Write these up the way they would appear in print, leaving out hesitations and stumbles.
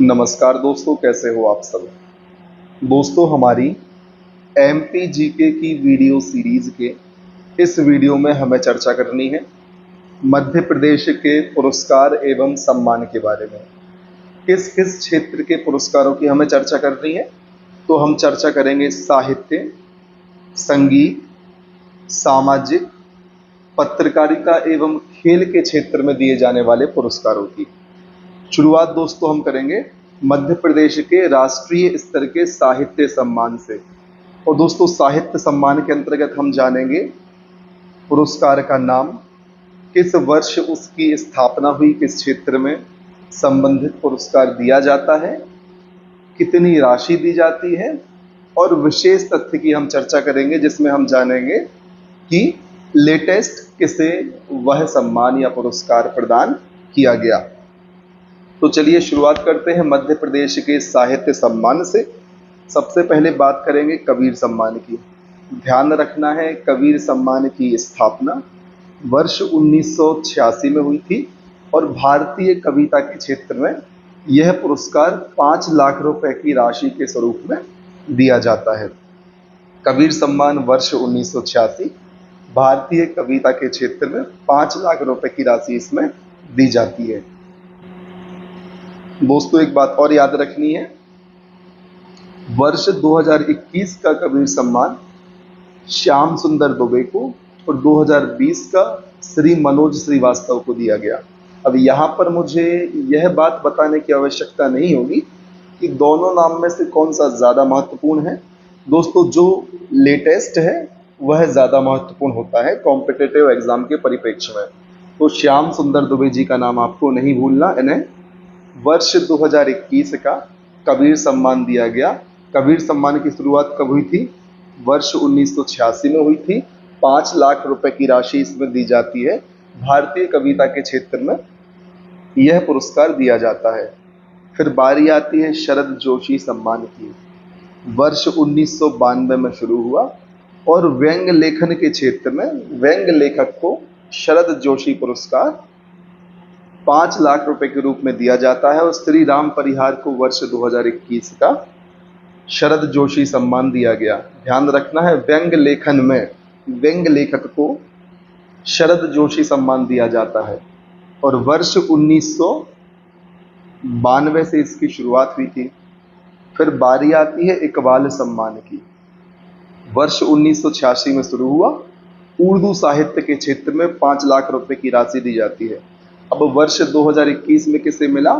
नमस्कार दोस्तों, कैसे हो आप सब। दोस्तों, हमारी एमपी जीके की वीडियो सीरीज के इस वीडियो में हमें चर्चा करनी है मध्य प्रदेश के पुरस्कार एवं सम्मान के बारे में। किस किस क्षेत्र के पुरस्कारों की हमें चर्चा करनी है, तो हम चर्चा करेंगे साहित्य, संगीत, सामाजिक, पत्रकारिता एवं खेल के क्षेत्र में दिए जाने वाले पुरस्कारों की। शुरुआत दोस्तों हम करेंगे मध्य प्रदेश के राष्ट्रीय स्तर के साहित्य सम्मान से। और दोस्तों, साहित्य सम्मान के अंतर्गत हम जानेंगे पुरस्कार का नाम, किस वर्ष उसकी स्थापना हुई, किस क्षेत्र में संबंधित पुरस्कार दिया जाता है, कितनी राशि दी जाती है, और विशेष तथ्य की हम चर्चा करेंगे जिसमें हम जानेंगे कि लेटेस्ट किसे वह सम्मान या पुरस्कार प्रदान किया गया। तो चलिए शुरुआत करते हैं मध्य प्रदेश के साहित्य सम्मान से। सबसे पहले बात करेंगे कबीर सम्मान की। ध्यान रखना है, कबीर सम्मान की स्थापना वर्ष 1986 में हुई थी और भारतीय कविता के क्षेत्र में यह पुरस्कार 5 लाख रुपए की राशि के स्वरूप में दिया जाता है। कबीर सम्मान वर्ष 1986, भारतीय कविता के क्षेत्र में 5 लाख रुपए की राशि इसमें दी जाती है। दोस्तों, एक बात और याद रखनी है, वर्ष 2021 का कबीर सम्मान श्याम सुंदर दुबे को और 2020 का श्री मनोज श्रीवास्तव को दिया गया। अब यहाँ पर मुझे यह बात बताने की आवश्यकता नहीं होगी कि दोनों नाम में से कौन सा ज़्यादा महत्वपूर्ण है। दोस्तों, जो लेटेस्ट है वह ज़्यादा महत्वपूर्ण होता है कॉम्पिटिटिव एग्जाम के परिप्रेक्ष्य में। तो श्याम सुंदर दुबे जी का नाम आपको नहीं भूलना। इन्हें वर्ष 2021 का कबीर सम्मान दिया गया। कबीर सम्मान की शुरुआत कब हुई थी? वर्ष 1986 में हुई थी। 5 लाख रुपए की राशि इसमें दी जाती है। भारतीय कविता के क्षेत्र में यह पुरस्कार दिया जाता है। फिर बारी आती है शरद जोशी सम्मान की। वर्ष 1992 में शुरू हुआ और व्यंग्य लेखन के क्षेत्र में व्यंग्य लेखक को शरद जोशी पुरस्कार 5 लाख रुपए के रूप में दिया जाता है। और श्री राम परिहार को वर्ष 2021 का शरद जोशी सम्मान दिया गया। ध्यान रखना है, व्यंग्य लेखन में व्यंग्य लेखक को शरद जोशी सम्मान दिया जाता है। और वर्ष 1992 से इसकी शुरुआत हुई थी। फिर बारी आती है इकबाल सम्मान की। वर्ष 1986 में शुरू हुआ। उर्दू साहित्य के क्षेत्र में 5 लाख रुपए की राशि दी जाती है। अब वर्ष 2021 में किसे मिला?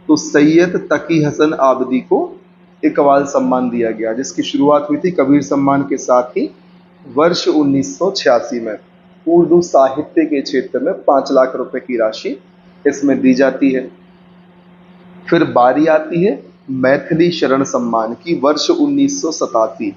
तो सैयद तकी हसन आबदी को इकबाल सम्मान दिया गया, जिसकी शुरुआत हुई थी कबीर सम्मान के साथ ही वर्ष 1986 में। उर्दू साहित्य के क्षेत्र में 5 लाख रुपए की राशि इसमें दी जाती है। फिर बारी आती है मैथिली शरण सम्मान की। वर्ष 1987।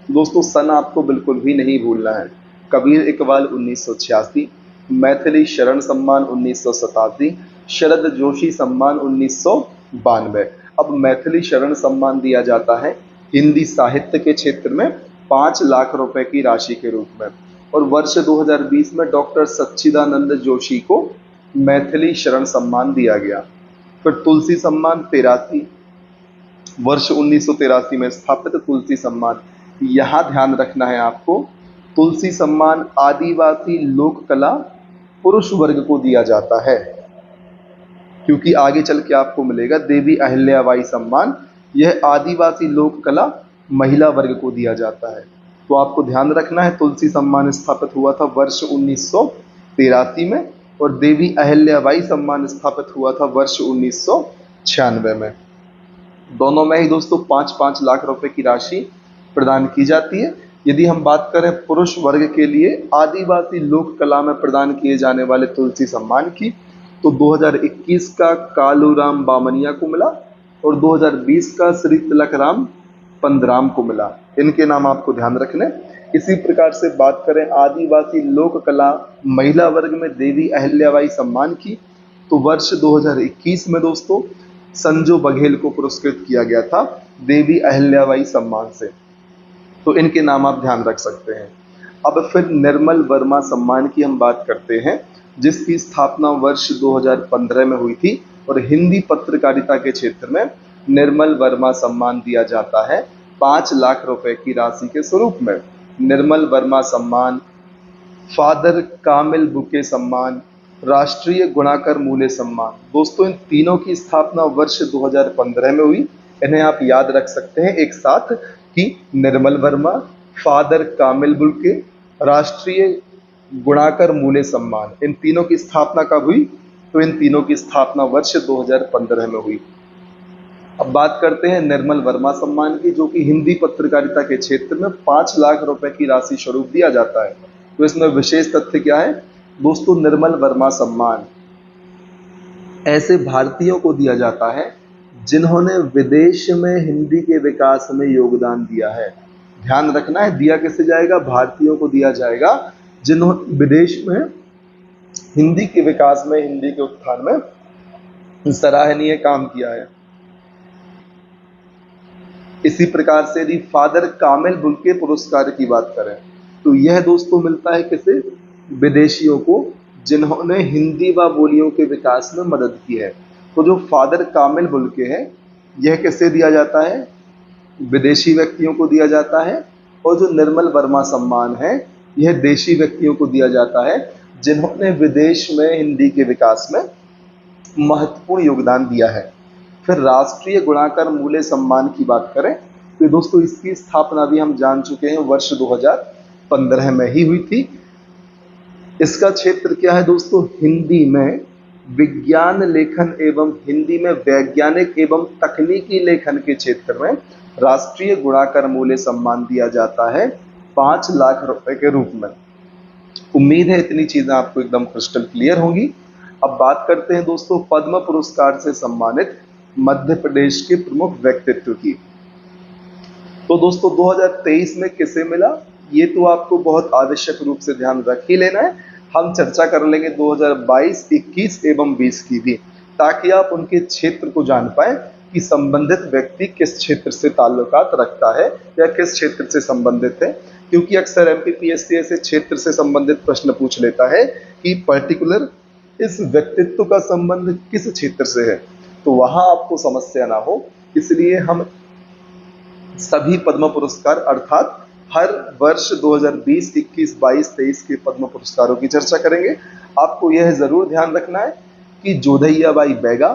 दोस्तों, सन आपको बिल्कुल भी नहीं भूलना है। कबीर इकबाल 1986, मैथिली शरण सम्मान 1987, शरद जोशी सम्मान 1992। अब मैथिली शरण सम्मान दिया जाता है हिंदी साहित्य के क्षेत्र में 5 लाख रुपए की राशि के रूप में। और वर्ष 2020 में डॉक्टर सच्चिदानंद जोशी को मैथिली शरण सम्मान दिया गया। फिर तुलसी सम्मान 83, वर्ष 1983 में स्थापित तुलसी सम्मान। यहाँ ध्यान रखना है आपको, तुलसी सम्मान आदिवासी लोक कला पुरुष वर्ग को दिया जाता है, क्योंकि आगे चल के आपको मिलेगा देवी अहिल्याबाई सम्मान। यह आदिवासी लोक कला महिला वर्ग को दिया जाता है। तो आपको ध्यान रखना है, तुलसी सम्मान स्थापित हुआ था वर्ष 1983 में और देवी अहिल्याबाई सम्मान स्थापित हुआ था वर्ष 1996 में। दोनों में ही दोस्तों 5-5 लाख रुपए की राशि प्रदान की जाती है। यदि हम बात करें पुरुष वर्ग के लिए आदिवासी लोक कला में प्रदान किए जाने वाले तुलसी सम्मान की, तो 2021 का कालूराम बामनिया को मिला और 2020 का श्री तिलकराम पंदराम को मिला। इनके नाम आपको ध्यान रखने। इसी प्रकार से बात करें आदिवासी लोक कला महिला वर्ग में देवी अहिल्याबाई सम्मान की, तो वर्ष 2021 में दोस्तों संजू बघेल को पुरस्कृत किया गया था देवी अहिल्याबाई सम्मान से। तो इनके नाम आप ध्यान रख सकते हैं। अब फिर निर्मल वर्मा सम्मान की हम बात करते हैं, जिसकी स्थापना वर्ष 2015 में हुई थी और हिंदी पत्रकारिता के क्षेत्र में निर्मल वर्मा सम्मान दिया जाता है 5 लाख रुपए की राशि के स्वरूप में। निर्मल वर्मा सम्मान, फादर कामिल बुके सम्मान, राष्ट्रीय गुणाकर मूल्य सम्मान। दोस्तों इन तीनों की स्थापना वर्ष 2015 में हुई। इन्हें आप याद रख सकते हैं एक साथ कि निर्मल वर्मा, फादर कामिल बुके, राष्ट्रीय गुणाकर मूल्य सम्मान, इन तीनों की स्थापना कब हुई? तो इन तीनों की स्थापना वर्ष 2015 में हुई। अब बात करते हैं निर्मल वर्मा सम्मान की, जो कि हिंदी पत्रकारिता के क्षेत्र में 5 लाख रुपए की राशि स्वरूप दिया जाता है। तो इसमें विशेष तथ्य क्या है दोस्तों? निर्मल वर्मा सम्मान ऐसे भारतीयों को दिया जाता है जिन्होंने विदेश में हिंदी के विकास में योगदान दिया है। ध्यान रखना है, दिया किसे जाएगा? भारतीयों को दिया जाएगा जिन्होंने विदेश में हिंदी के विकास में, हिंदी के उत्थान में सराहनीय काम किया है। इसी प्रकार से यदि फादर कामिल बुके पुरस्कार की बात करें तो यह दोस्तों मिलता है किसे? विदेशियों को जिन्होंने हिंदी व बोलियों के विकास में मदद की है। तो जो फादर कामिल बुके है यह किसे दिया जाता है? विदेशी व्यक्तियों को दिया जाता है। और जो निर्मल वर्मा सम्मान है यह देशी व्यक्तियों को दिया जाता है जिन्होंने विदेश में हिंदी के विकास में महत्वपूर्ण योगदान दिया है। फिर राष्ट्रीय गुणाकर मूल्य सम्मान की बात करें तो दोस्तों इसकी स्थापना भी हम जान चुके हैं वर्ष 2015 में ही हुई थी। इसका क्षेत्र क्या है दोस्तों? हिंदी में विज्ञान लेखन एवं हिंदी में वैज्ञानिक एवं तकनीकी लेखन के क्षेत्र में राष्ट्रीय गुणाकर मूल्य सम्मान दिया जाता है 5 लाख रुपए के रूप में। उम्मीद है इतनी चीजें आपको एकदम क्रिस्टल क्लियर होंगी। अब बात करते हैं दोस्तों पद्म पुरस्कार से सम्मानित मध्य प्रदेश के प्रमुख व्यक्तित्व की। तो दोस्तों 2023 में किसे मिला ये तो आपको बहुत आवश्यक रूप से ध्यान रख ही लेना है। हम चर्चा कर लेंगे 2022, 21 एवं 20 की भी, ताकि आप उनके क्षेत्र को जान पाए कि संबंधित व्यक्ति किस क्षेत्र से ताल्लुकात रखता है या किस क्षेत्र से संबंधित है। क्योंकि अक्सर एमपीपीएससी ऐसे क्षेत्र से संबंधित प्रश्न पूछ लेता है कि पर्टिकुलर इस व्यक्तित्व का संबंध किस क्षेत्र से है, तो वहां आपको समस्या ना हो, इसलिए हम सभी पद्म पुरस्कार अर्थात हर वर्ष 2020, 21, 22, 23 के पद्म पुरस्कारों की चर्चा करेंगे। आपको यह जरूर ध्यान रखना है कि जोधैयाबाई बैगा,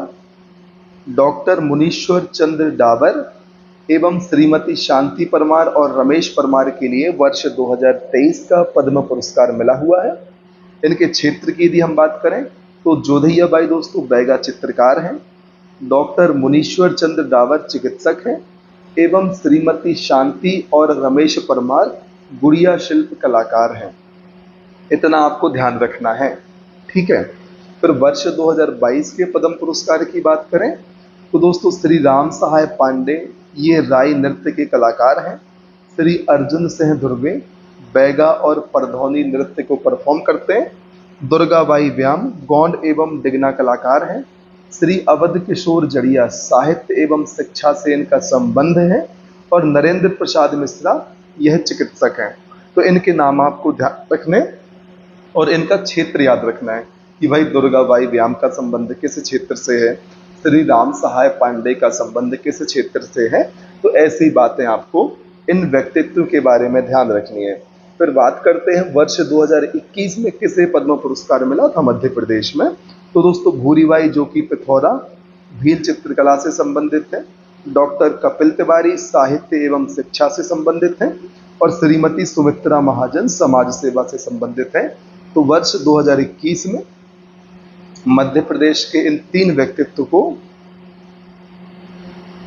डॉक्टर मुनीश्वर चंद्र डाबर एवं श्रीमती शांति परमार और रमेश परमार के लिए वर्ष 2023 का पद्म पुरस्कार मिला हुआ है। इनके क्षेत्र की यदि हम बात करें तो जोधैयाबाई दोस्तों बैगा चित्रकार हैं, डॉक्टर मुनीश्वर चंद्र डाबर चिकित्सक हैं एवं श्रीमती शांति और रमेश परमार गुड़िया शिल्प कलाकार हैं। इतना आपको ध्यान रखना है, ठीक है। फिर वर्ष 2022 के पद्म पुरस्कार की बात करें तो दोस्तों श्री राम सहाय पांडे ये राय नृत्य के कलाकार हैं। श्री अर्जुन सिंह धुर्वे बैगा और परधौनी नृत्य को परफॉर्म करते हैं। दुर्गाबाई व्याम गौंड एवं डिगना कलाकार हैं। श्री अवध किशोर जड़िया साहित्य एवं शिक्षा से इनका संबंध है। और नरेंद्र प्रसाद मिश्रा यह चिकित्सक हैं। तो इनके नाम आपको ध्यान रखने और इनका क्षेत्र याद रखना है कि भाई दुर्गाबाई व्याम का संबंध किस क्षेत्र से है, श्री राम सहाय पांडे का संबंध किस क्षेत्र से है। तो ऐसी बातें आपको इन व्यक्तित्व के बारे में ध्यान रखनी है। फिर बात करते हैं वर्ष 2021 में किसे पद्म पुरस्कार मिला था मध्य प्रदेश में। तो दोस्तों भूरीबाई जो कि पिथौरा भील चित्रकला से संबंधित है, डॉक्टर कपिल तिवारी साहित्य एवं शिक्षा से संबंधित हैं और श्रीमती सुमित्रा महाजन समाज सेवा से संबंधित हैं। तो वर्ष 2021 में मध्य प्रदेश के इन 3 व्यक्तित्व को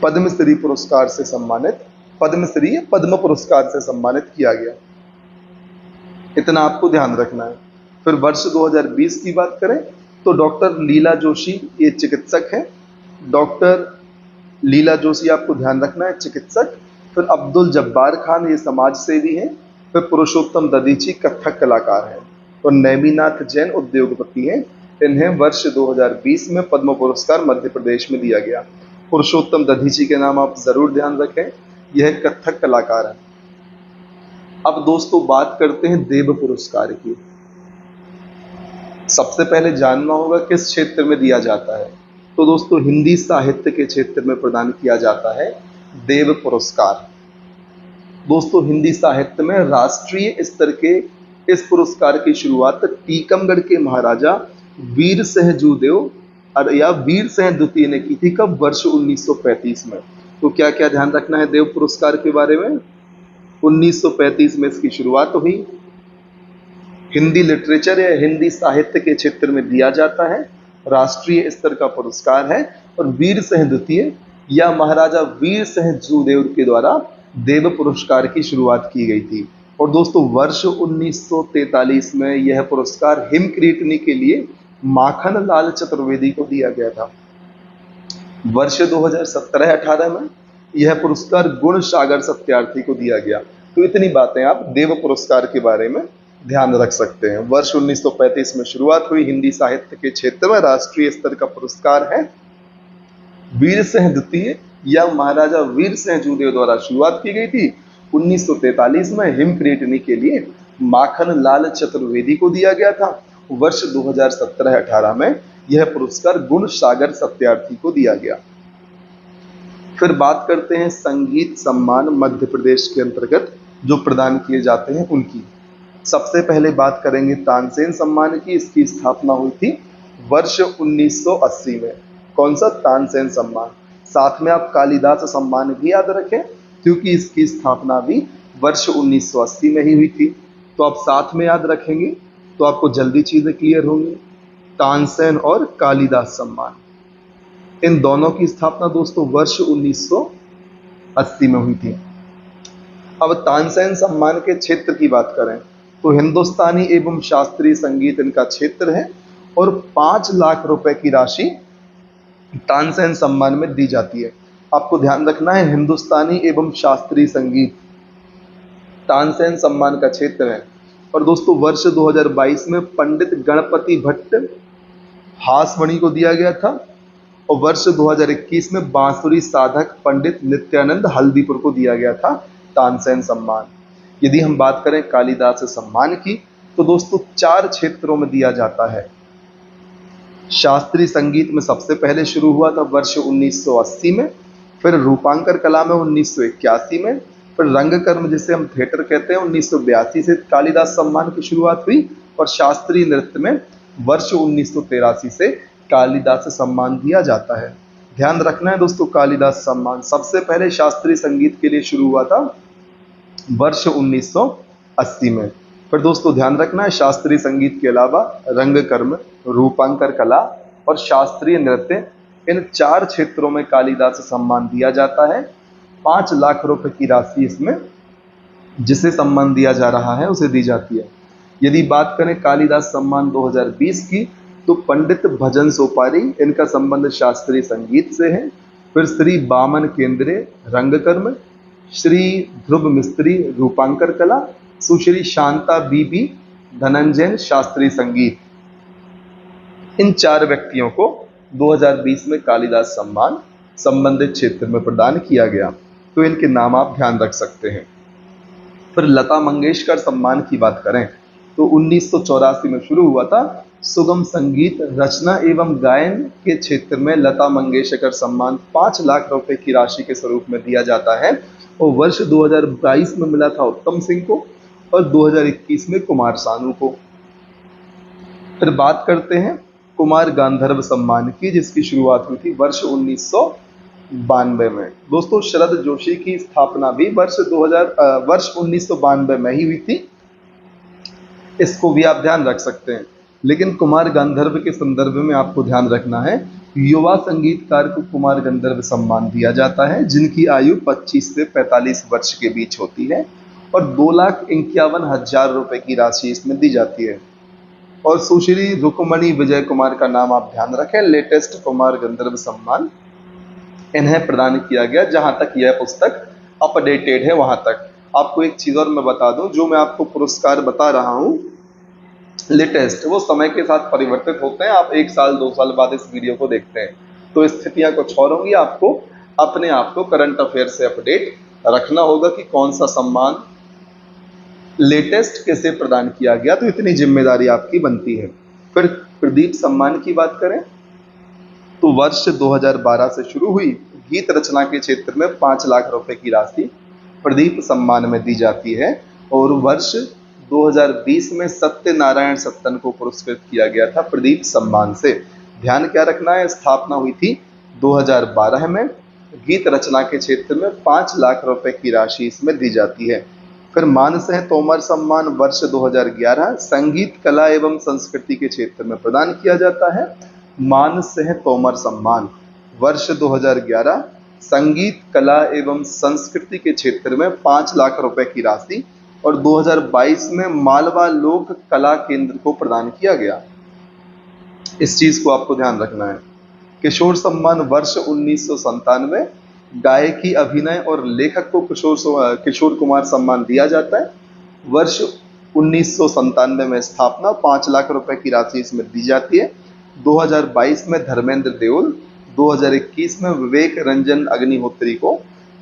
पद्मश्री पुरस्कार से सम्मानित, पद्मश्री पद्म पुरस्कार से सम्मानित किया गया। इतना आपको ध्यान रखना है। फिर वर्ष 2020 की बात करें तो डॉक्टर लीला जोशी ये चिकित्सक हैं। डॉक्टर लीला जोशी आपको ध्यान रखना है, चिकित्सक। फिर अब्दुल जब्बार खान ये समाज सेवी हैं। फिर पुरुषोत्तम दधीची कथक कलाकार हैं और नेमीनाथ जैन उद्योगपति हैं। इन्हें वर्ष 2020 में पद्म पुरस्कार मध्य प्रदेश में दिया गया। पुरुषोत्तम दधीची के नाम आप जरूर ध्यान रखें, यह कथक कलाकार हैं। अब दोस्तों बात करते हैं देव पुरस्कार की। सबसे पहले जानना होगा किस क्षेत्र में दिया जाता है। तो दोस्तों हिंदी साहित्य के क्षेत्र में प्रदान किया जाता है देव पुरस्कार। दोस्तों हिंदी साहित्य में राष्ट्रीय स्तर के इस पुरस्कार की शुरुआत टीकमगढ़ के महाराजा वीर सिंह जूदेव या वीर सिंह द्वितीय ने की थी। कब? वर्ष 1935 में। तो क्या क्या ध्यान रखना है देव पुरस्कार के बारे में? 1935 में इसकी शुरुआत हुई। हिंदी लिटरेचर या हिंदी साहित्य के क्षेत्र में दिया जाता है, राष्ट्रीय स्तर का पुरस्कार है और वीर सिंह द्वितीय या महाराजा वीर सिंह जूदेव के द्वारा देव पुरस्कार की शुरुआत की गई थी। और दोस्तों वर्ष 1943 में यह पुरस्कार हिमक्रीटनी के लिए माखन लाल चतुर्वेदी को दिया गया था। वर्ष 2017-18 में यह पुरस्कार गुण सागर सत्यार्थी को दिया गया। तो इतनी बातें आप देव पुरस्कार के बारे में ध्यान रख सकते हैं। वर्ष 1935 में शुरुआत हुई, हिंदी साहित्य के क्षेत्र में राष्ट्रीय स्तर का पुरस्कार है। वीर सिंह द्वितीय या महाराजा वीर सिंह जूदेव द्वारा शुरुआत की गई थी। 1943 में हिमक्रीटनी के लिए माखन लाल चतुर्वेदी को दिया गया था। वर्ष 2017-18 में यह पुरस्कार गुण सागर सत्यार्थी को दिया गया। फिर बात करते हैं संगीत सम्मान मध्य प्रदेश के अंतर्गत जो प्रदान किए जाते हैं उनकी। सबसे पहले बात करेंगे तानसेन सम्मान की। इसकी स्थापना हुई थी वर्ष 1980 में। कौन सा? तानसेन सम्मान। साथ में आप कालिदास सम्मान भी याद रखें क्योंकि इसकी स्थापना भी वर्ष 1980 में ही हुई थी। तो आप साथ में याद रखेंगे तो आपको जल्दी चीजें क्लियर होंगी। तानसेन और कालिदास सम्मान, इन दोनों की स्थापना दोस्तों वर्ष 1980 में हुई थी। अब तानसेन सम्मान के क्षेत्र की बात करें तो हिंदुस्तानी एवं शास्त्रीय संगीत इनका क्षेत्र है और 5 लाख रुपए की राशि तानसेन सम्मान में दी जाती है। आपको ध्यान रखना है हिंदुस्तानी एवं शास्त्रीय संगीत तानसेन सम्मान का क्षेत्र है। और दोस्तों वर्ष 2022 में पंडित गणपति भट्ट हासमणि को दिया गया था और वर्ष 2021 में बांसुरी साधक पंडित नित्यानंद हल्दीपुर को दिया गया था तानसेन सम्मान। यदि हम बात करें कालिदास सम्मान की तो दोस्तों 4 क्षेत्रों में दिया जाता है। शास्त्रीय संगीत में सबसे पहले शुरू हुआ था वर्ष 1980 में, फिर रूपांकर कला में 1981 में, फिर रंगकर्म जिसे हम थिएटर कहते हैं 1982 से कालिदास सम्मान की शुरुआत हुई और शास्त्रीय नृत्य में वर्ष 1983 से कालिदास सम्मान दिया जाता है। ध्यान रखना है दोस्तों कालिदास सम्मान सबसे पहले शास्त्रीय संगीत के लिए शुरू हुआ था वर्ष 1980 में। फिर दोस्तों ध्यान रखना है शास्त्रीय संगीत के अलावा रंगकर्म, रूपांकर कला और शास्त्रीय नृत्य, इन 4 क्षेत्रों में कालिदास सम्मान दिया जाता है। 5 लाख रुपए की राशि इसमें जिसे सम्मान दिया जा रहा है उसे दी जाती है। यदि बात करें कालिदास सम्मान 2020 की तो पंडित भजन सोपारी, इनका संबंध शास्त्रीय संगीत से है। फिर श्री बामन केंद्रे रंगकर्म, श्री ध्रुव मिस्त्री रूपांकर कला, सुश्री शांता बीबी धनंजय शास्त्रीय संगीत। इन 4 व्यक्तियों को 2020 में कालिदास सम्मान संबंधित क्षेत्र में प्रदान किया गया। तो इनके नाम आप ध्यान रख सकते हैं। फिर लता मंगेशकर सम्मान की बात करें तो 1984 में शुरू हुआ था। सुगम संगीत रचना एवं गायन के क्षेत्र में लता मंगेशकर सम्मान 5 लाख रुपए की राशि के स्वरूप में दिया जाता है और वर्ष 2022 में मिला था उत्तम सिंह को और 2021 में कुमार सानू को। फिर बात करते हैं कुमार गांधर्व सम्मान की जिसकी शुरुआत हुई थी वर्ष 1992 में। दोस्तों शरद जोशी की स्थापना भी वर्ष 1992 में ही हुई थी, इसको भी आप ध्यान रख सकते हैं। लेकिन कुमार गांधर्व के संदर्भ में आपको ध्यान रखना है युवा संगीतकार को कुमार गांधर्व सम्मान दिया जाता है जिनकी आयु 25 से 45 वर्ष के बीच होती है और 2,51,000 रुपए की राशि इसमें दी जाती है। और सुश्री रुक्मणी विजय कुमार का नाम आप ध्यान रखें, लेटेस्ट कुमार गांधर्व सम्मान इन्हें प्रदान किया गया जहां तक यह पुस्तक अपडेटेड है वहां तक। आपको एक चीज और मैं बता दूं, जो मैं आपको पुरस्कार बता रहा हूं लेटेस्ट, वो समय के साथ परिवर्तित होते हैं। आप 1 साल 2 साल बाद इस वीडियो को देखते हैं तो स्थितियां कुछ और होंगी। आपको अपने आप को करंट अफेयर से अपडेट रखना होगा कि कौन सा सम्मान लेटेस्ट कैसे प्रदान किया गया, तो इतनी जिम्मेदारी आपकी बनती है। फिर प्रदीप सम्मान की बात करें तो वर्ष 2012 से शुरू हुई गीत रचना के क्षेत्र में 5 लाख रुपए की राशि प्रदीप सम्मान में दी जाती है। और वर्ष 2020 में सत्यनारायण सत्तन को पुरस्कृत किया गया था प्रदीप सम्मान से। ध्यान क्या रखना है, स्थापना हुई थी 2012 में। गीत रचना के क्षेत्र में 5 लाख रुपए की राशि इसमें दी जाती है। फिर मानसिंह तोमर सम्मान वर्ष 2011 संगीत कला एवं संस्कृति के क्षेत्र में प्रदान किया जाता है। मानसिंह तोमर सम्मान वर्ष 2011 संगीत कला एवं संस्कृति के क्षेत्र में 5 लाख रुपए की राशि और 2022 में मालवा लोक कला केंद्र को प्रदान किया गया। इस चीज को आपको ध्यान रखना है। किशोर सम्मान वर्ष 1997 गायकी, अभिनय और लेखक को किशोर कुमार सम्मान दिया जाता है। वर्ष 1997 में स्थापना, 5 लाख रुपए की राशि इसमें दी जाती है। 2022 में धर्मेंद्र देओल, 2021 में विवेक रंजन अग्निहोत्री को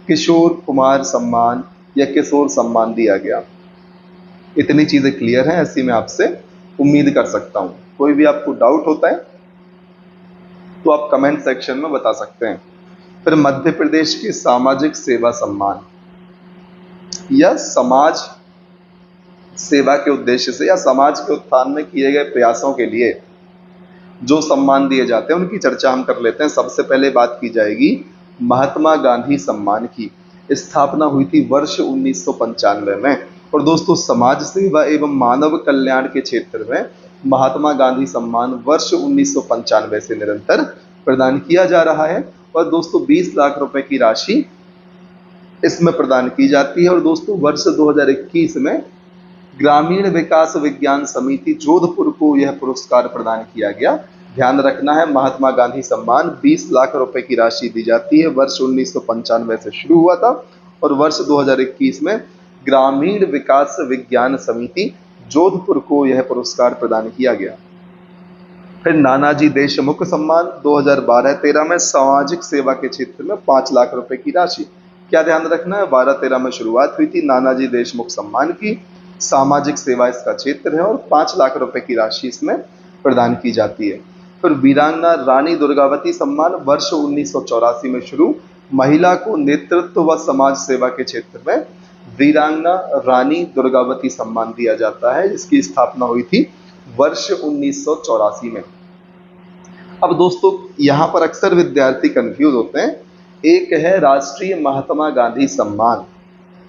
किशोर कुमार सम्मान या किशोर सम्मान दिया गया। इतनी चीजें क्लियर हैं, ऐसी मैं आपसे उम्मीद कर सकता हूं। कोई भी आपको डाउट होता है तो आप कमेंट सेक्शन में बता सकते हैं। फिर मध्य प्रदेश के सामाजिक सेवा सम्मान या समाज सेवा के उद्देश्य से या समाज के उत्थान में किए गए प्रयासों के लिए जो सम्मान दिए जाते हैं उनकी चर्चा हम कर लेते हैं। सबसे पहले बात की जाएगी महात्मा गांधी सम्मान की। स्थापना हुई थी वर्ष 1995 में। और दोस्तों, समाज सेवा एवं मानव कल्याण के क्षेत्र में महात्मा गांधी सम्मान वर्ष 1995 से निरंतर प्रदान किया जा रहा है। और दोस्तों 20 लाख रुपए की राशि इसमें प्रदान की जाती है। और दोस्तों वर्ष 2021 में ग्रामीण विकास विज्ञान समिति जोधपुर को यह पुरस्कार प्रदान किया गया। ध्यान रखना है, महात्मा गांधी सम्मान 20 लाख रुपए की राशि दी जाती है। वर्ष 1995 से शुरू हुआ था और वर्ष 2021 में ग्रामीण विकास विज्ञान समिति जोधपुर को यह पुरस्कार प्रदान किया गया। फिर नानाजी देशमुख सम्मान 2012-13 में सामाजिक सेवा के क्षेत्र में 5 लाख रुपए की राशि। क्या ध्यान रखना है, 12-13 में शुरुआत हुई थी नानाजी देशमुख सम्मान की। सामाजिक सेवा इसका क्षेत्र है और 5 लाख रुपए की राशि इसमें प्रदान की जाती है। फिर वीरांगना रानी दुर्गावती सम्मान वर्ष 1984 में शुरू, महिला को नेतृत्व व समाज सेवा के क्षेत्र में वीरांगना रानी दुर्गावती सम्मान दिया जाता है, जिसकी स्थापना हुई थी वर्ष 1984 में। अब दोस्तों यहां पर अक्सर विद्यार्थी कंफ्यूज होते हैं। एक है राष्ट्रीय महात्मा गांधी सम्मान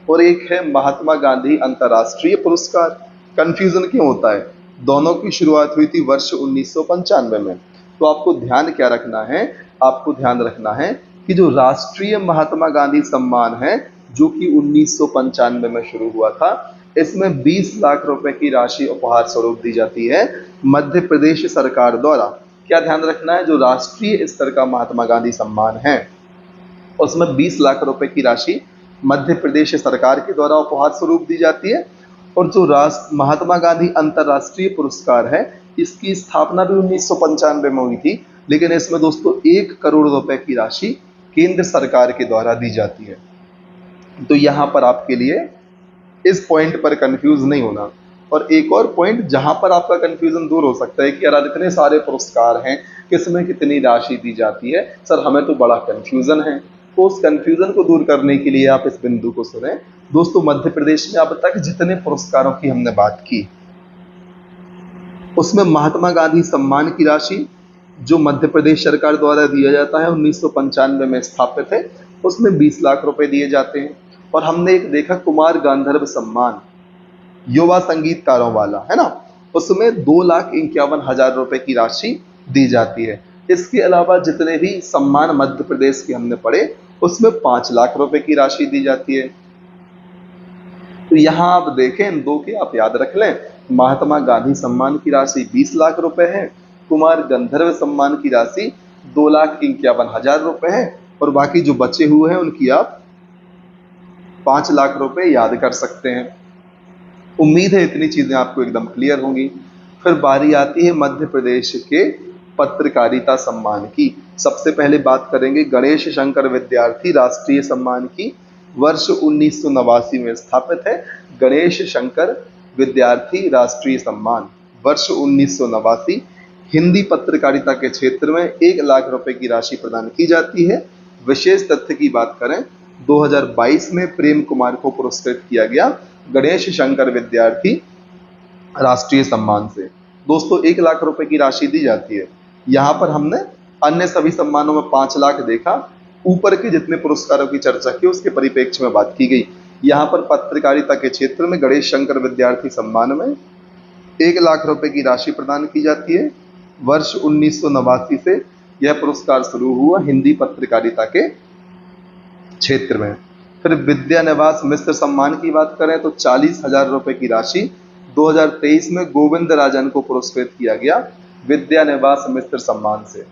और एक है महात्मा गांधी अंतर्राष्ट्रीय पुरस्कार। कंफ्यूजन क्यों होता है? दोनों की शुरुआत हुई थी वर्ष 1995 में। तो आपको ध्यान क्या रखना है, आपको ध्यान रखना है कि जो राष्ट्रीय महात्मा गांधी सम्मान है जो कि 1995 में शुरू हुआ था, इसमें 20 लाख रुपए की राशि उपहार स्वरूप दी जाती है मध्य प्रदेश सरकार द्वारा। क्या ध्यान रखना है, जो राष्ट्रीय स्तर का महात्मा गांधी सम्मान है उसमें 20 लाख रुपए की राशि मध्य प्रदेश सरकार के द्वारा उपहार स्वरूप दी जाती है। और जो महात्मा गांधी अंतर्राष्ट्रीय पुरस्कार है, इसकी स्थापना भी 1995 में हुई थी, लेकिन इसमें दोस्तों 1 करोड़ रुपए की राशि केंद्र सरकार के द्वारा दी जाती है। तो यहां पर आपके लिए इस पॉइंट पर कंफ्यूज नहीं होना। और एक और पॉइंट जहां पर आपका कंफ्यूजन दूर हो सकता है कि यार इतने सारे पुरस्कार हैं, किसमें कितनी राशि दी जाती है, सर हमें तो बड़ा कंफ्यूजन है। तो उस कंफ्यूजन को दूर करने के लिए आप इस बिंदु को सुने। दोस्तों मध्य प्रदेश में अब तक जितने पुरस्कारों की हमने बात की उसमें महात्मा गांधी सम्मान की राशि जो मध्य प्रदेश सरकार द्वारा दिया जाता है 1995 में स्थापित है, उसमें 20 लाख रुपए दिए जाते हैं। और हमने एक देखा कुमार गांधर्व सम्मान युवा संगीतकारों वाला, है ना, उसमें 2,51,000 रुपए की राशि दी जाती है। इसके अलावा जितने भी सम्मान मध्य प्रदेश के हमने पढ़े उसमें 5 लाख रुपए की राशि दी जाती है। तो यहां आप देखें, इन दो के आप याद रख लें, महात्मा गांधी सम्मान की राशि 20 लाख रुपए है, कुमार गंधर्व सम्मान की राशि 2,51,000 रुपए है, और बाकी जो बचे हुए हैं उनकी आप 5 लाख रुपए याद कर सकते हैं। उम्मीद है इतनी चीजें आपको एकदम क्लियर होंगी। फिर बारी आती है मध्य प्रदेश के पत्रकारिता सम्मान की। सबसे पहले बात करेंगे गणेश शंकर विद्यार्थी राष्ट्रीय सम्मान की। वर्ष 1989 में स्थापित है गणेश शंकर विद्यार्थी राष्ट्रीय सम्मान, वर्ष 1989। हिंदी पत्रकारिता के क्षेत्र में 1 लाख रुपए की राशि प्रदान की जाती है। विशेष तथ्य की बात करें, 2022 में प्रेम कुमार को पुरस्कृत किया गया गणेश शंकर विद्यार्थी राष्ट्रीय सम्मान से। दोस्तों 1 लाख रुपए की राशि दी जाती है। यहाँ पर हमने अन्य सभी सम्मानों में 5 लाख देखा। ऊपर के जितने पुरस्कारों की चर्चा की उसके परिप्रेक्ष्य में बात की गई। यहाँ पर पत्रकारिता के क्षेत्र में गणेश शंकर विद्यार्थी सम्मान में 1 लाख रुपए की राशि प्रदान की जाती है। वर्ष 1989 से यह पुरस्कार शुरू हुआ हिंदी पत्रकारिता के क्षेत्र में। फिर विद्या निवास मिश्र सम्मान की बात करें तो 40,000 रुपए की राशि 2023 में गोविंद राजन को पुरस्कृत किया गया विद्या निवास मिश्र सम्मान से।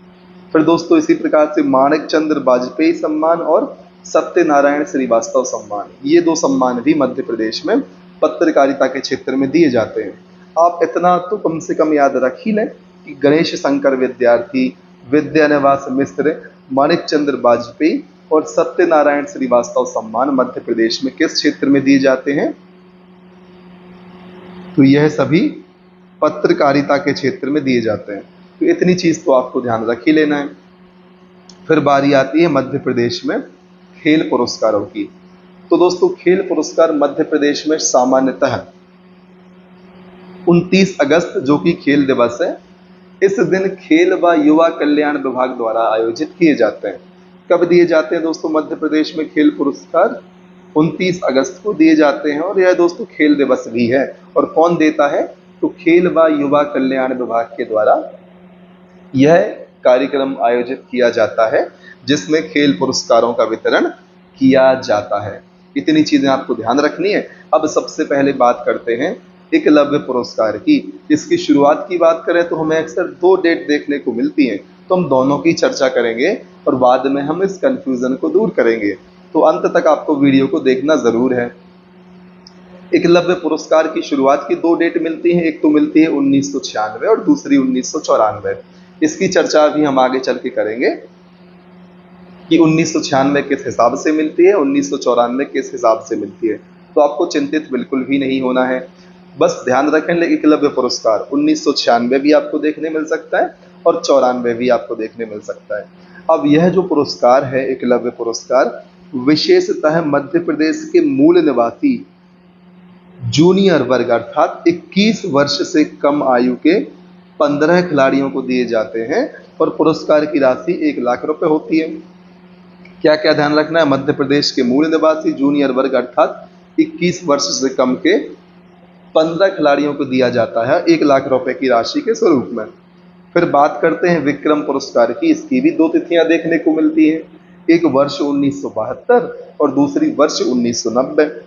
फिर दोस्तों इसी प्रकार से माणिक चंद्र वाजपेयी सम्मान और सत्यनारायण श्रीवास्तव सम्मान, ये 2 सम्मान भी मध्य प्रदेश में पत्रकारिता के क्षेत्र में दिए जाते हैं। आप इतना तो कम से कम याद रख ही लें कि गणेश शंकर विद्यार्थी, विद्या निवास मिश्र, माणिक चंद्र वाजपेयी और सत्यनारायण श्रीवास्तव सम्मान मध्य प्रदेश में किस क्षेत्र में दिए जाते हैं? तो यह सभी पत्रकारिता के क्षेत्र में दिए जाते हैं। तो इतनी चीज तो आपको ध्यान रख ही लेना है। फिर बारी आती है मध्य प्रदेश में खेल पुरस्कारों की। तो दोस्तों खेल पुरस्कार मध्य प्रदेश में सामान्यतः 29 अगस्त जो कि खेल दिवस है, इस दिन खेल व युवा कल्याण विभाग द्वारा आयोजित किए जाते हैं। कब दिए जाते हैं दोस्तों मध्य प्रदेश में खेल पुरस्कार? 29 अगस्त को दिए जाते हैं और यह दोस्तों खेल दिवस भी है। और कौन देता है? तो खेल व युवा कल्याण विभाग के द्वारा यह कार्यक्रम आयोजित किया जाता है जिसमें खेल पुरस्कारों का वितरण किया जाता है। इतनी चीजें आपको ध्यान रखनी है। अब सबसे पहले बात करते हैं एकलव्य पुरस्कार की। इसकी शुरुआत की बात करें तो हमें अक्सर 2 डेट देखने को मिलती हैं, तो हम दोनों की चर्चा करेंगे और बाद में हम इस कंफ्यूजन को दूर करेंगे। तो अंत तक आपको वीडियो को देखना जरूर है। एकलव्य पुरस्कार की शुरुआत की 2 डेट मिलती हैं, एक तो मिलती है 1996 और दूसरी 1994। इसकी चर्चा भी हम आगे चल के करेंगे कि 1996 किस हिसाब से मिलती है, 1994 किस हिसाब से मिलती है। तो आपको चिंतित बिल्कुल भी नहीं होना है, बस ध्यान रखें एकलव्य पुरस्कार 1996 भी आपको देखने मिल सकता है और 94 भी आपको देखने मिल सकता है। अब यह जो पुरस्कार है एकलव्य पुरस्कार विशेषतः मध्य प्रदेश के मूल निवासी जूनियर वर्ग अर्थात 21 वर्ष से कम आयु के 15 खिलाड़ियों को दिए जाते हैं और पुरस्कार की राशि 1 लाख रुपए होती है। क्या क्या ध्यान रखना है? मध्य प्रदेश के मूल निवासी जूनियर वर्ग अर्थात 21 वर्ष से कम के 15 खिलाड़ियों को दिया जाता है 1 लाख रुपए की राशि के स्वरूप में। फिर बात करते हैं विक्रम पुरस्कार की। इसकी भी 2 तिथियां देखने को मिलती हैं, एक वर्ष 1972 और दूसरी वर्ष 1990।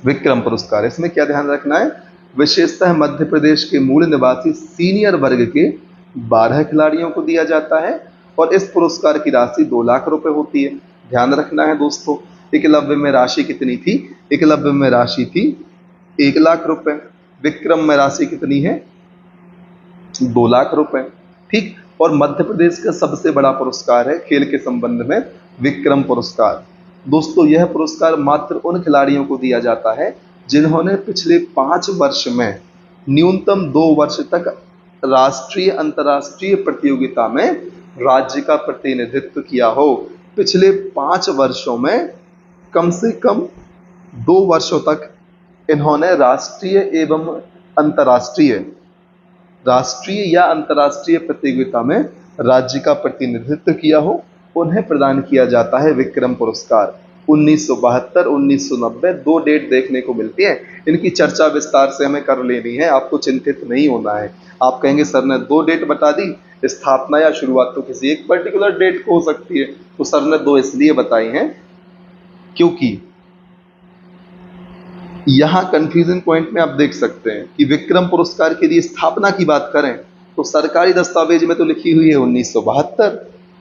विक्रम पुरस्कार, इसमें क्या ध्यान रखना है? विशेषतः मध्य प्रदेश के मूल निवासी सीनियर वर्ग के 12 खिलाड़ियों को दिया जाता है और इस पुरस्कार की राशि 2 लाख रुपए होती है। ध्यान रखना है दोस्तों, एकलव्य में राशि कितनी थी? एकलव्य में राशि थी 1 लाख रुपए। विक्रम में राशि कितनी है? 2 लाख रुपए। ठीक। और मध्य प्रदेश का सबसे बड़ा पुरस्कार है खेल के संबंध में विक्रम पुरस्कार। दोस्तों यह पुरस्कार मात्र उन खिलाड़ियों को दिया जाता है जिन्होंने पिछले 5 वर्ष में न्यूनतम 2 वर्ष तक राष्ट्रीय अंतर्राष्ट्रीय प्रतियोगिता में राज्य का प्रतिनिधित्व किया हो। पिछले 5 वर्षों में कम से कम 2 वर्षों तक इन्होंने राष्ट्रीय या अंतर्राष्ट्रीय प्रतियोगिता में राज्य का प्रतिनिधित्व किया हो, उन्हें प्रदान किया जाता है विक्रम पुरस्कार। 1972, 1990 2 डेट देखने को मिलती है। इनकी चर्चा विस्तार से हमें कर लेनी है, आपको चिंतित नहीं होना है। आप कहेंगे सर ने 2 डेट बता दी, स्थापना या शुरुआत तो किसी एक पर्टिकुलर डेट को हो सकती है। तो सर ने 2 इसलिए बताई हैं क्योंकि यहां कंफ्यूजन पॉइंट में आप देख सकते हैं कि विक्रम पुरस्कार के लिए स्थापना की बात करें तो सरकारी दस्तावेज में तो लिखी हुई है 1972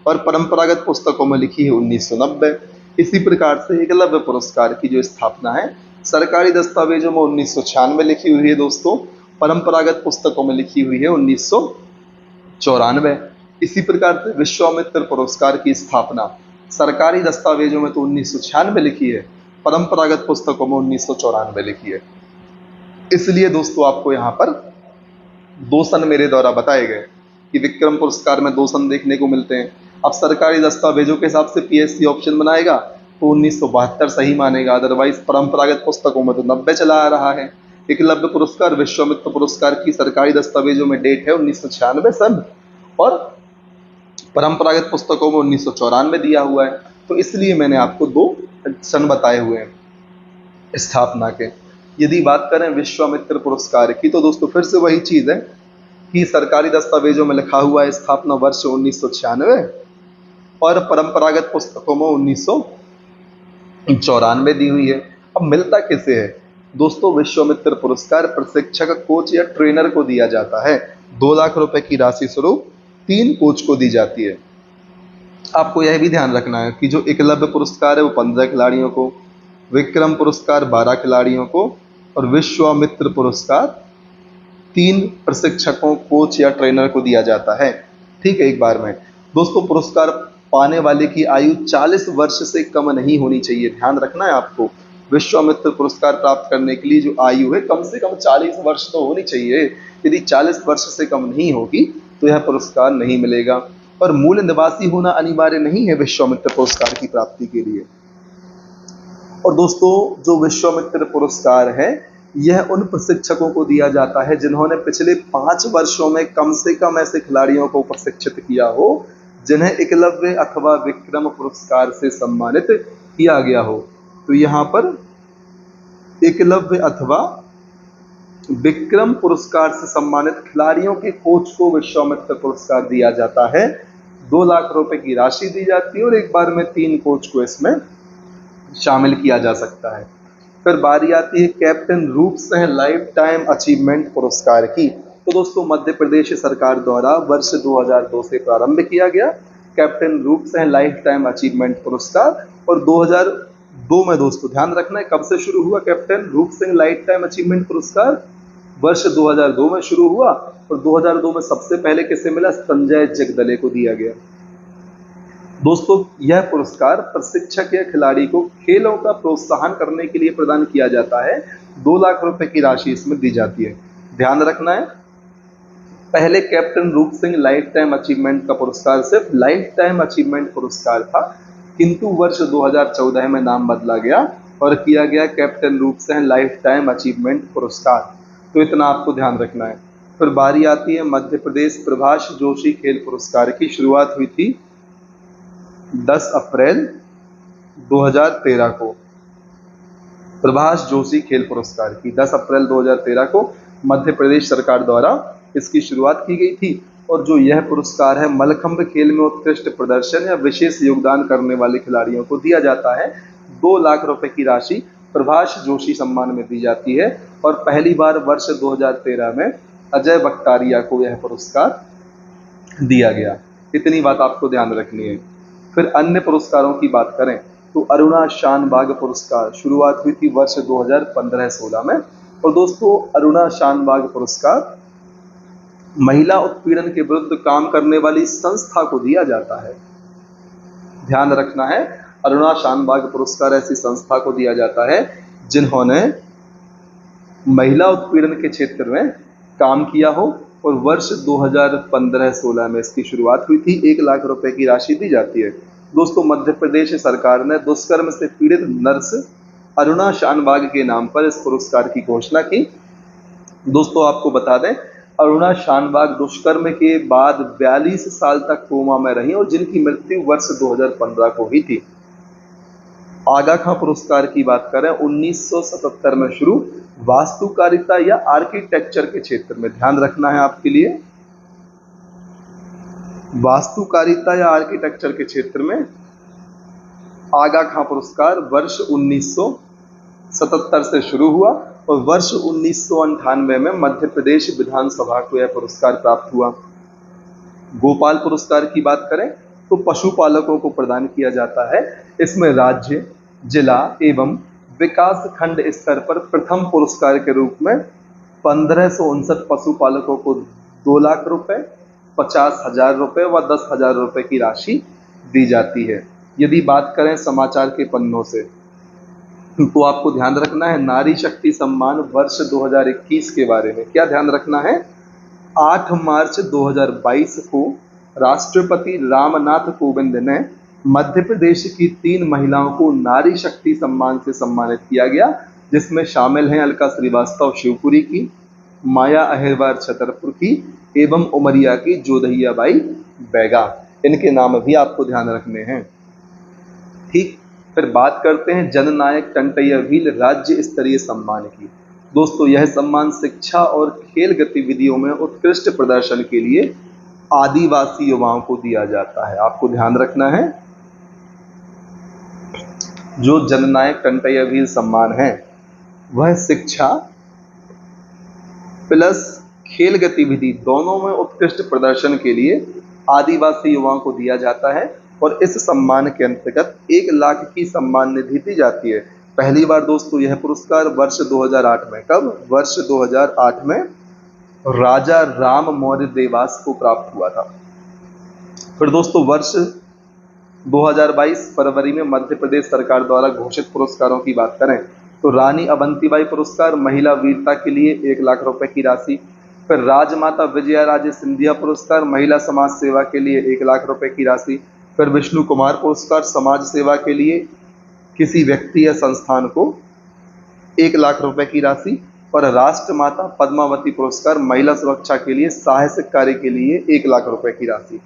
और परंपरागत पुस्तकों में लिखी है 1990। इसी प्रकार से एकलव्य पुरस्कार की जो स्थापना है सरकारी दस्तावेजों में 1996 लिखी हुई है दोस्तों, परंपरागत पुस्तकों में लिखी हुई है 1994। इसी प्रकार से विश्वामित्र पुरस्कार की स्थापना सरकारी दस्तावेजों में तो 1996 लिखी है, परंपरागत पुस्तकों में 1994 लिखी है। इसलिए दोस्तों आपको यहाँ पर 2 सन मेरे द्वारा बताए गए। कि विक्रम पुरस्कार में 2 सन देखने को मिलते हैं। अब सरकारी दस्तावेजों के हिसाब से पीएससी ऑप्शन बनाएगा तो 1972 सही मानेगा, अदरवाइज परंपरागत पुस्तकों में तो 90 चला आ रहा है। एकलव्य पुरस्कार, विश्वामित्र पुरस्कार की सरकारी दस्तावेजों में डेट है 1996 सन, और परंपरागत पुस्तकों में 1994 दिया हुआ है। तो इसलिए मैंने आपको 2 सन बताए हुए हैं स्थापना के। यदि बात करें विश्वामित्र पुरस्कार की तो दोस्तों फिर से वही चीज है कि सरकारी दस्तावेजों में लिखा हुआ है स्थापना वर्ष 1996 और परंपरागत पुस्तकों में 1994 दी हुई है। अब मिलता किसे है दोस्तों? विश्वामित्र पुरस्कार प्रशिक्षक, कोच या ट्रेनर को दिया जाता है। 2 लाख रुपए की राशि स्वरूप 3 कोच को दी जाती है। आपको यह भी ध्यान रखना है कि जो एकलव्य पुरस्कार है वो 15 खिलाड़ियों को, विक्रम पुरस्कार 12 खिलाड़ियों को और विश्वामित्र पुरस्कार 3 प्रशिक्षकों, कोच या ट्रेनर को दिया जाता है। ठीक है, एक बार में दोस्तों पुरस्कार पाने वाले की आयु 40 वर्ष से कम नहीं होनी चाहिए। ध्यान रखना है आपको, विश्वामित्र पुरस्कार प्राप्त करने के लिए जो आयु है कम से कम 40 वर्ष तो होनी चाहिए। यदि 40 वर्ष से कम नहीं होगी तो यह पुरस्कार नहीं मिलेगा। और मूल निवासी होना अनिवार्य नहीं है विश्वामित्र पुरस्कार की प्राप्ति के लिए। और दोस्तों जो विश्वामित्र पुरस्कार है यह उन प्रशिक्षकों को दिया जाता है जिन्होंने पिछले 5 वर्षों में कम से कम ऐसे खिलाड़ियों को प्रशिक्षित किया हो जिन्हें एकलव्य अथवा विक्रम पुरस्कार से सम्मानित किया गया हो। तो यहाँ पर एकलव्य अथवा विक्रम पुरस्कार से सम्मानित खिलाड़ियों के कोच को विश्वामित्र पुरस्कार दिया जाता है। 2 लाख रुपए की राशि दी जाती है और एक बार में 3 कोच को इसमें शामिल किया जा सकता है। फिर बारी आती है कैप्टन रूप सिंह लाइफ टाइम अचीवमेंट पुरस्कार की। तो दोस्तों मध्य प्रदेश सरकार द्वारा वर्ष 2002 से प्रारंभ किया गया कैप्टन रूप सिंह लाइफ टाइम अचीवमेंट पुरस्कार। और 2002 में दोस्तों ध्यान रखना है कब से शुरू हुआ कैप्टन रूप सिंह लाइफ टाइम अचीवमेंट पुरस्कार? वर्ष 2002 में शुरू हुआ और 2002 में सबसे पहले किसे मिला? संजय जगदले को दिया गया। दोस्तों यह पुरस्कार प्रशिक्षक या खिलाड़ी को खेलों का प्रोत्साहन करने के लिए प्रदान किया जाता है। 2 लाख रुपए की राशि इसमें दी जाती है। ध्यान रखना है पहले कैप्टन रूप सिंह लाइफ टाइम अचीवमेंट का पुरस्कार सिर्फ लाइफ टाइम अचीवमेंट पुरस्कार था, किंतु वर्ष 2014 में नाम बदला गया और किया गया कैप्टन रूप सिंह लाइफ टाइम अचीवमेंट पुरस्कार। तो इतना आपको ध्यान रखना है। फिर बारी आती है मध्य प्रदेश प्रभाष जोशी खेल पुरस्कार की। शुरुआत हुई थी 10 अप्रैल 2013 को प्रभाष जोशी खेल पुरस्कार की 10 अप्रैल 2013 को मध्य प्रदेश सरकार द्वारा इसकी शुरुआत की गई थी। और जो यह पुरस्कार है मल्लखंब खेल में उत्कृष्ट प्रदर्शन या विशेष योगदान करने वाले खिलाड़ियों को दिया जाता है। 2 लाख रुपए की राशि प्रभाष जोशी सम्मान में दी जाती है और पहली बार वर्ष 2013 में अजय बख्तारिया को यह पुरस्कार दिया गया। इतनी बात आपको ध्यान रखनी है। फिर अन्य पुरस्कारों की बात करें तो अरुणा शानबाग पुरस्कार शुरुआत हुई थी वर्ष 2015-16 में। और दोस्तों अरुणा शानबाग पुरस्कार महिला उत्पीड़न के विरुद्ध काम करने वाली संस्था को दिया जाता है। ध्यान रखना है अरुणा शानबाग पुरस्कार ऐसी संस्था को दिया जाता है जिन्होंने महिला उत्पीड़न के क्षेत्र में काम किया हो। और वर्ष 2015-16 में इसकी शुरुआत हुई थी। 1 लाख रुपए की राशि दी जाती है। दोस्तों मध्य प्रदेश सरकार ने दुष्कर्म से पीड़ित नर्स अरुणा शानबाग के नाम पर इस पुरस्कार की घोषणा की। दोस्तों आपको बता दें अरुणा शानबाग दुष्कर्म के बाद 42 साल तक कोमा में रही और जिनकी मृत्यु वर्ष 2015 को हुई थी। आगा खां पुरस्कार की बात करें 1977 में शुरू वास्तुकारिता या आर्किटेक्चर के क्षेत्र में। ध्यान रखना है आपके लिए वास्तुकारिता या आर्किटेक्चर के क्षेत्र में आगा खां पुरस्कार वर्ष 1977 से शुरू हुआ और वर्ष 1998 में मध्य प्रदेश विधानसभा को यह पुरस्कार प्राप्त हुआ। गोपाल पुरस्कार की बात करें तो पशुपालकों को प्रदान किया जाता है। इसमें राज्य, जिला एवं विकास खंड स्तर पर प्रथम पुरस्कार के रूप में 1559 पशुपालकों को 2 लाख रुपए, 50,000 रुपए व 10,000 रुपए की राशि दी जाती है। यदि बात करें समाचार के पन्नों से तो आपको ध्यान रखना है नारी शक्ति सम्मान वर्ष 2021 के बारे में। क्या ध्यान रखना है? 8 मार्च 2022 को राष्ट्रपति रामनाथ कोविंद ने मध्य प्रदेश की 3 महिलाओं को नारी शक्ति सम्मान से सम्मानित किया गया, जिसमें शामिल हैं अलका श्रीवास्तव शिवपुरी की, माया अहिरवार छतरपुर की एवं उमरिया की जोधैया बाई बैगा। इनके नाम भी आपको ध्यान रखने हैं। ठीक, फिर बात करते हैं जननायक टंटैया भील राज्य स्तरीय सम्मान की। दोस्तों, यह सम्मान शिक्षा और खेल गतिविधियों में उत्कृष्ट प्रदर्शन के लिए आदिवासी युवाओं को दिया जाता है। आपको ध्यान रखना है, जो जननायक टंटैया भील सम्मान है वह शिक्षा प्लस खेल गतिविधि दोनों में उत्कृष्ट प्रदर्शन के लिए आदिवासी युवाओं को दिया जाता है और इस सम्मान के अंतर्गत 1 लाख की सम्मान निधि दी जाती है। पहली बार दोस्तों यह पुरस्कार वर्ष 2008 में, कब? वर्ष 2008 में राजा राम मौर्य देवास को प्राप्त हुआ था। फिर दोस्तों वर्ष 2022 फरवरी में मध्य प्रदेश सरकार द्वारा घोषित पुरस्कारों की बात करें तो रानी अवंतीबाई पुरस्कार महिला वीरता के लिए 1 लाख रुपए की राशि। फिर राजमाता विजया राजे सिंधिया पुरस्कार महिला समाज सेवा के लिए 1 लाख रुपए की राशि। फिर विष्णु कुमार पुरस्कार समाज सेवा के लिए किसी व्यक्ति या संस्थान को 1 लाख रुपए की राशि। और राष्ट्रमाता पद्मावती पुरस्कार महिला सुरक्षा के लिए साहसिक कार्य के लिए 1 लाख रुपए की राशि।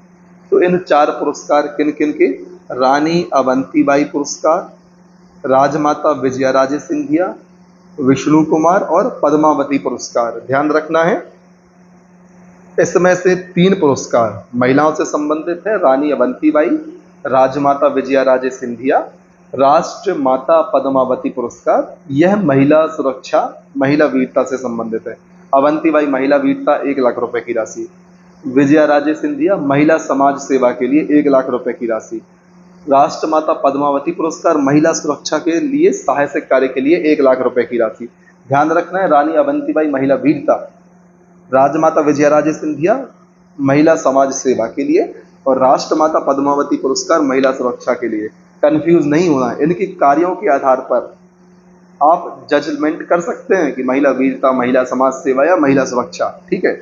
तो इन 4 पुरस्कार किन किन के? रानी अवंतीबाई पुरस्कार, राजमाता विजया राजे सिंधिया, विष्णु कुमार और पद्मावती पुरस्कार। ध्यान रखना है, इसमें से 3 पुरस्कार महिलाओं से संबंधित है, रानी अवंतीबाई, राजमाता विजया राजे सिंधिया, राष्ट्रमाता पद्मावती पुरस्कार। यह महिला सुरक्षा, महिला वीरता से संबंधित है। अवंतीबाई महिला वीरता 1 लाख रुपए की राशि, विजया राजे सिंधिया महिला समाज सेवा के लिए 1 लाख रुपए की राशि, राष्ट्रमाता पद्मावती पुरस्कार महिला सुरक्षा के लिए साहसिक कार्य के लिए 1 लाख रुपए की राशि। ध्यान रखना है, रानी अवंतीबाई महिला वीरता, राजमाता विजया राजे सिंधिया महिला समाज सेवा के लिए और राष्ट्रमाता पद्मावती पुरस्कार महिला सुरक्षा के लिए। कंफ्यूज नहीं होना है, इनके कार्यों के आधार पर आप जजमेंट कर सकते हैं कि महिला वीरता, महिला समाज सेवा या महिला सुरक्षा। ठीक है।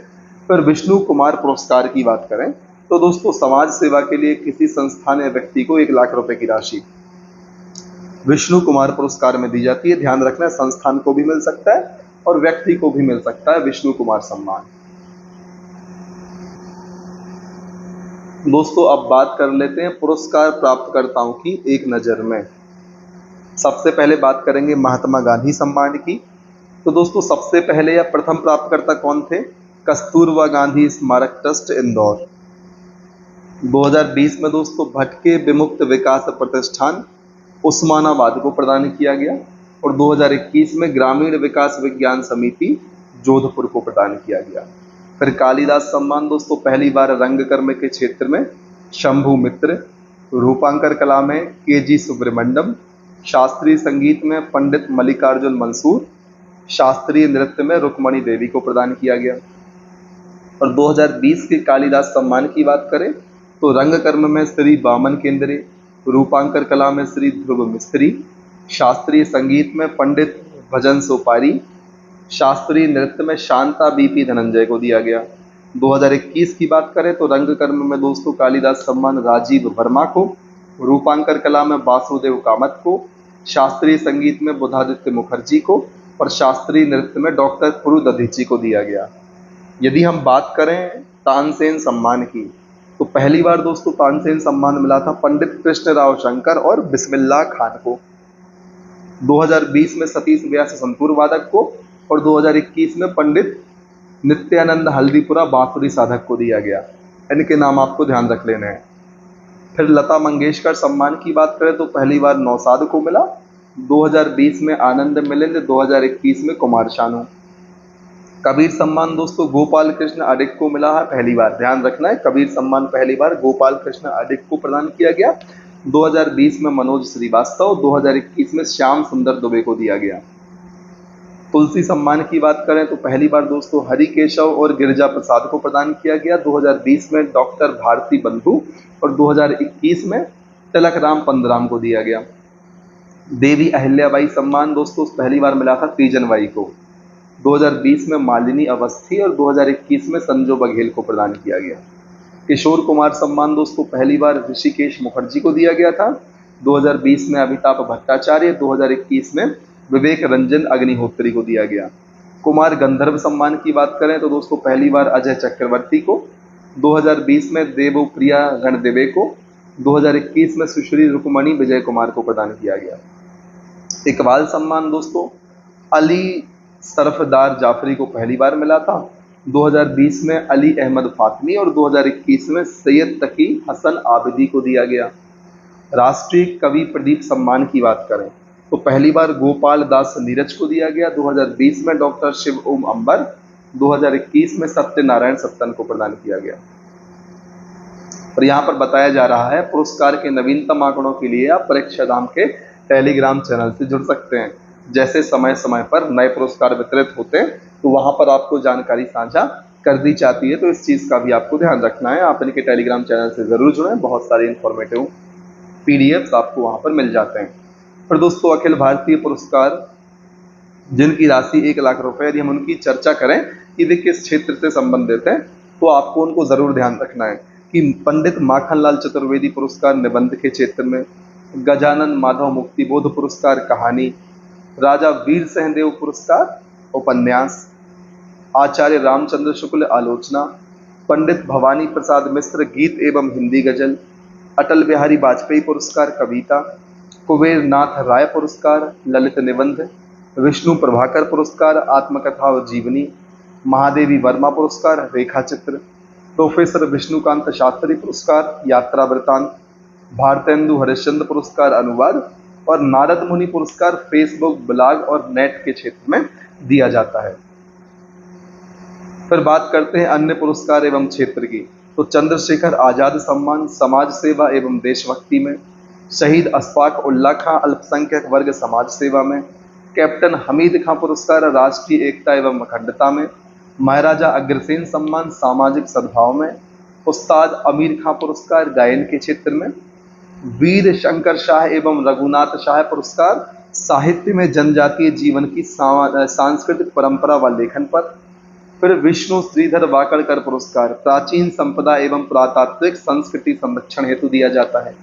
फिर विष्णु कुमार पुरस्कार की बात करें तो दोस्तों समाज सेवा के लिए किसी संस्थान या व्यक्ति को 1 लाख रुपए की राशि विष्णु कुमार पुरस्कार में दी जाती है। ध्यान रखना है, संस्थान को भी मिल सकता है और व्यक्ति को भी मिल सकता है विष्णु कुमार सम्मान। दोस्तों अब बात कर लेते हैं पुरस्कार प्राप्तकर्ताओं की एक नजर में। सबसे पहले बात करेंगे महात्मा गांधी सम्मान की। तो दोस्तों सबसे पहले या प्रथम प्राप्तकर्ता कौन थे? कस्तूरबा गांधी स्मारक ट्रस्ट इंदौर। 2020 में दोस्तों भटके विमुक्त विकास प्रतिष्ठान उस्मानाबाद को प्रदान किया गया और 2021 में ग्रामीण विकास विज्ञान समिति जोधपुर को प्रदान किया गया। फिर कालिदास सम्मान दोस्तों पहली बार रंगकर्म के क्षेत्र में शंभु मित्र, रूपांकर कला में केजी सुब्रमण्यम, शास्त्रीय संगीत में पंडित मल्लिकार्जुन मंसूर, शास्त्रीय नृत्य में रुक्मणी देवी को प्रदान किया गया। और 2020 के कालिदास सम्मान की बात करें तो रंगकर्म में श्री वामन केंद्रे, रूपांकर कला में श्री ध्रुव मिस्त्री, शास्त्रीय संगीत में पंडित भजन सोपारी, शास्त्रीय नृत्य में शांता बीपी धनंजय को दिया गया। 2021 की बात करें तो रंगकर्म में दोस्तों कालिदास सम्मान राजीव वर्मा को, रूपांकर कला में वासुदेव कामत को, शास्त्रीय संगीत में बुधादित्य मुखर्जी को और शास्त्रीय नृत्य में डॉक्टर पुरु दधीची को दिया गया। यदि हम बात करें तानसेन सम्मान की तो पहली बार दोस्तों तानसेन सम्मान मिला था पंडित कृष्णराव शंकर और बिस्मिल्लाह खान को। 2020 में सतीश व्यास संतूर वादक को और 2021 में पंडित नित्यानंद हल्दीपुरा बांसुरी साधक को दिया गया। इनके नाम आपको ध्यान रख लेने हैं। फिर लता मंगेशकर सम्मान की बात करें तो पहली बार नौसाद को मिला, 2020 में आनंद मिलिंद, 2021 में कुमार शानू। कबीर सम्मान दोस्तों गोपाल कृष्ण अडिग को मिला है पहली बार। ध्यान रखना है, कबीर सम्मान पहली बार गोपाल कृष्ण अडिग को प्रदान किया गया। 2020 में मनोज श्रीवास्तव, 2021 में श्याम सुंदर दुबे को दिया गया। तुलसी सम्मान की बात करें तो पहली बार दोस्तों हरि केशव और गिरिजा प्रसाद को प्रदान किया गया। 2020 में डॉक्टर भारती बंधु और 2021 में तिलक राम पंदराम को दिया गया। देवी अहिल्याबाई सम्मान दोस्तों पहली बार मिला था तीजन बाई को। 2020 में मालिनी अवस्थी और 2021 में संजू बघेल को प्रदान किया गया। किशोर कुमार सम्मान दोस्तों पहली बार ऋषिकेश मुखर्जी को दिया गया था, 2020 में अमिताभ भट्टाचार्य, 2021 में विवेक रंजन अग्निहोत्री को दिया गया। कुमार गंधर्व सम्मान की बात करें तो दोस्तों पहली बार अजय चक्रवर्ती को, 2020 में देवप्रिया गणदेवे को, 2021 में सुश्री रुक्मणी विजय कुमार को प्रदान किया गया। इकबाल सम्मान दोस्तों अली सरफदार जाफरी को पहली बार मिला था, 2020 में अली अहमद फातमी और 2021 में सैयद तकी हसन आबिदी को दिया गया। राष्ट्रीय कवि प्रदीप सम्मान की बात करें तो पहली बार गोपाल दास नीरज को दिया गया, 2020 में डॉक्टर शिव ओम अंबर, 2021 में सत्यनारायण सत्तन को प्रदान किया गया। और यहाँ पर बताया जा रहा है पुरस्कार के नवीनतम आंकड़ों के लिए आप परीक्षा धाम के टेलीग्राम चैनल से जुड़ सकते हैं। जैसे समय समय पर नए पुरस्कार वितरित होते हैं तो वहां पर आपको जानकारी साझा कर दी जाती है, तो इस चीज का भी आपको ध्यान रखना है। आप इनके टेलीग्राम चैनल से जरूर जुड़ें, बहुत सारे इंफॉर्मेटिव पीडीएफ आपको वहां पर मिल जाते हैं। फिर दोस्तों अखिल भारतीय पुरस्कार जिनकी राशि 1 लाख रुपए, यदि हम उनकी चर्चा करें कि वे किस क्षेत्र से संबंधित हैं तो आपको उनको जरूर ध्यान रखना है कि पंडित माखनलाल चतुर्वेदी पुरस्कार निबंध के क्षेत्र में, गजानन माधव मुक्तिबोध पुरस्कार कहानी, राजा वीर सहदेव पुरस्कार उपन्यास, आचार्य रामचंद्र शुक्ल आलोचना, पंडित भवानी प्रसाद मिश्र गीत एवं हिंदी गजल, अटल बिहारी वाजपेयी पुरस्कार कविता, कुबेर नाथ राय पुरस्कार ललित निबंध, विष्णु प्रभाकर पुरस्कार आत्मकथा और जीवनी, महादेवी वर्मा पुरस्कार रेखा चित्र, प्रोफेसर विष्णुकांत शास्त्री पुरस्कार यात्रा वृतांत, भारतेंदु हरिश्चंद्र पुरस्कार अनुवाद और नारद मुनि पुरस्कार फेसबुक ब्लॉग और नेट के क्षेत्र में दिया जाता है। फिर बात करते हैं अन्य पुरस्कार एवं क्षेत्र की, तो चंद्रशेखर आजाद सम्मान समाज सेवा एवं देशभक्ति में, शहीद अशफाक उल्ला खां अल्पसंख्यक वर्ग समाज सेवा में, कैप्टन हमीद खां पुरस्कार राष्ट्रीय एकता एवं अखंडता में, महाराजा अग्रसेन सम्मान सामाजिक सद्भाव में, उस्ताद अमीर खां पुरस्कार गायन के क्षेत्र में, वीर शंकर शाह एवं रघुनाथ शाह पुरस्कार साहित्य में जनजातीय जीवन की सांस्कृतिक परंपरा व लेखन पर, फिर विष्णु श्रीधर वाकड़कर पुरस्कार प्राचीन संपदा एवं पुरातात्विक संस्कृति संरक्षण हेतु दिया जाता है।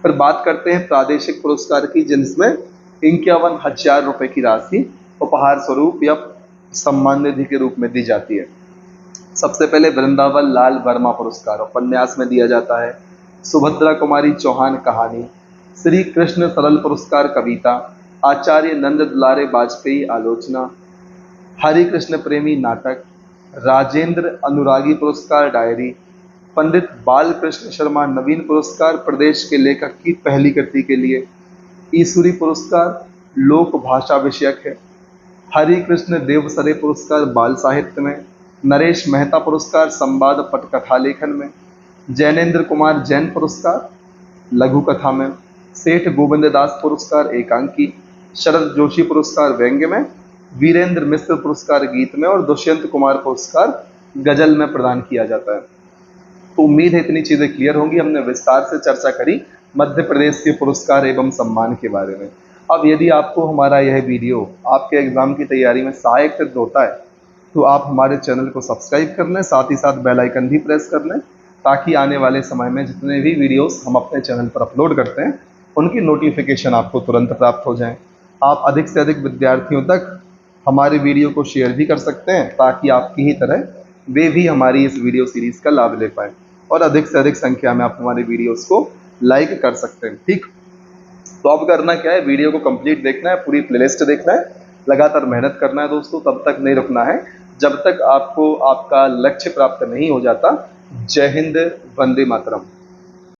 फिर बात करते हैं प्रादेशिक पुरस्कार की, जिनमें 51,000 रुपए की राशि उपहार स्वरूप या सम्मान निधि के रूप में दी जाती है। सबसे पहले वृंदावन लाल वर्मा पुरस्कार उपन्यास में दिया जाता है, सुभद्रा कुमारी चौहान कहानी, श्री कृष्ण सरल पुरस्कार कविता, आचार्य नंद दुलारे वाजपेयी आलोचना, हरि कृष्ण प्रेमी नाटक, राजेंद्र अनुरागी पुरस्कार डायरी, पंडित बाल कृष्ण शर्मा नवीन पुरस्कार प्रदेश के लेखक की पहली कृति के लिए, ईश्वरी पुरस्कार लोक भाषा विषयक है, हरि कृष्ण देवसरे पुरस्कार बाल साहित्य में, नरेश मेहता पुरस्कार संवाद पटकथा लेखन में, जैनेन्द्र कुमार जैन पुरस्कार लघु कथा में, सेठ गोविंद दास पुरस्कार एकांकी, शरद जोशी पुरस्कार व्यंग्य में, वीरेंद्र मिश्र पुरस्कार गीत में और दुष्यंत कुमार पुरस्कार गजल में प्रदान किया जाता है। तो उम्मीद है इतनी चीजें क्लियर होंगी। हमने विस्तार से चर्चा करी मध्य प्रदेश के पुरस्कार एवं सम्मान के बारे में। अब यदि आपको हमारा यह वीडियो आपके एग्जाम की तैयारी में सहायक सिद्ध होता है तो आप हमारे चैनल को सब्सक्राइब कर लें, साथ ही साथ बेल आइकन भी प्रेस कर लें, ताकि आने वाले समय में जितने भी वीडियोस हम अपने चैनल पर अपलोड करते हैं उनकी नोटिफिकेशन आपको तुरंत प्राप्त हो जाए। आप अधिक से अधिक विद्यार्थियों तक हमारे वीडियो को शेयर भी कर सकते हैं, ताकि आपकी ही तरह वे भी हमारी इस वीडियो सीरीज का लाभ ले पाएँ और अधिक से अधिक संख्या में आप हमारे वीडियोस को लाइक कर सकते हैं। ठीक, तो अब करना क्या है, वीडियो को कंप्लीट देखना है, पूरी प्लेलिस्ट देखना है, लगातार मेहनत करना है दोस्तों, तब तक नहीं रुकना है जब तक आपको आपका लक्ष्य प्राप्त नहीं हो जाता। जय हिंद, वंदे मातरम।